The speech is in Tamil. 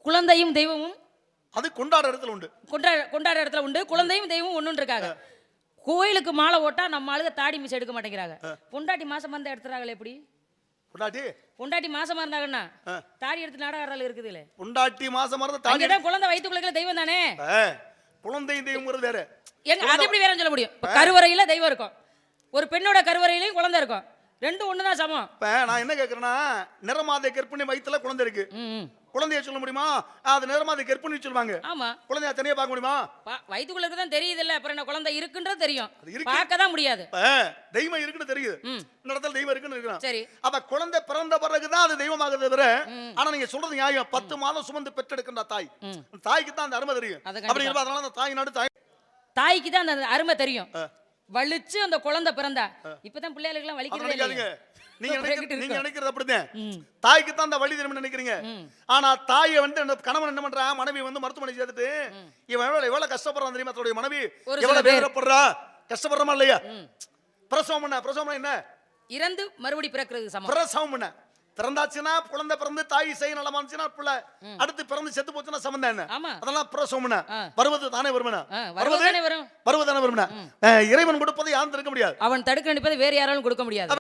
குழந்தையும் தெய்வமும் அது கொண்டாடுற இடத்துல உண்டு. கொண்டாடுற இடத்துல உண்டு. குழந்தையும் தெய்வமும் ஒண்ணுன்னு இருக்காங்க. கோயிலுக்கு மாலை ஓட்டா நம்ம ஆளுக தாடி மிஸ் எடுக்க மாட்டேங்கிறாங்க. பொண்டாட்டி மாசமா இருந்தா எடுத்துறாங்களே எப்படி? பொண்டாட்டி மாசமா இருந்தாங்கன்னா தாடி எடுத்து நாடகாரல இருக்குதுல. பொண்டாட்டி மாசமா இருந்தா தாடி அங்கதான் குழந்தை வயித்துக்குள்ள தெய்வம் தானே. குழந்தையும் தெய்வம்ங்கிறது வேற. எங்க அது எப்படி வேறன்னு சொல்ல முடியும்? கருவறையில தெய்வம் இருக்கும், ஒரு பெண்ணோட கருவறையிலயும் குழந்தை இருக்கும், ரெண்டும் ஒண்ணுதான் சமம். இப்ப நான் என்ன கேக்குறேன்னா, நிறமாத கர்ப்பிணி வயித்துல குழந்தை இருக்கு, குழந்தைய சொல்ல முடியுமா? அது நிறமாத கர்ப்பிணி சொல்லுவாங்க. ஆமா, குழந்தைய தனியா பார்க்க முடியுமா? வயித்துக்குள்ள இருக்குதான் தெரியுது இல்ல, அப்புறம் என்ன குழந்தை இருக்குன்றது தெரியும், பார்க்க தான் முடியாது. தெய்வம் இருக்குன்னு தெரியுது, இந்த இடத்துல தெய்வம் இருக்குன்னு இருக்கிறான். சரி, அப்ப குழந்தை பிறந்த பிறகுதான் அது தெய்வமாகுது தவிர. ஆனா நீங்க சொல்றது நியாயம். 10 மாதம் சுமந்து பெற்றெடுக்கின்ற தாய், தாய்க்கு தான் அந்த அருமை தெரியும். அப்படி அதனால அந்த தாய் நாடு தாய்க்கு தான் அந்த அருமை தெரியும். வலிச்சு அந்த குழந்தை பிறந்தா இப்பதான் பிள்ளைகளுக்கு எல்லாம் வலிக்கிறதே. நீங்க நினைக்கிறது அப்படிதான், தாய்க்கு தான் அந்த வலி தெரியும் நினைக்கிறீங்க. ஆனா தாயை வந்து கணவன் என்ன பண்றா, மனைவி வந்து மருத்துவமனை சேர்த்துட்டு இவன் எவ்வளவு கஷ்டப்படுறான் தெரியுமா? தன்னுடைய மனைவி எவ்வளவு வேதனைப்படுறா, கஷ்டப்படுறமா இல்லையா? பிரசவம் என்ன? இறந்து மறுபடி பிறக்கிறது சமம். பிரசவம் என்ன? பிறந்தாச்சுன்னா குழந்தை பிறந்து தாய் செய்ய நலமா இருந்துச்சுன்னா பிள்ளை, அடுத்து பிறந்து செத்து போச்சுன்னா சம்பந்தம் என்ன? அதெல்லாம் பிரசவம்னா வருவது தானே வருமனா, வருவதானே வருமனா. இறைவன் கொடுப்பதை யாரும் தடுக்க முடியாது, அவன் தடுக்க நினைப்பதை வேற யாராலும் கொடுக்க முடியாது.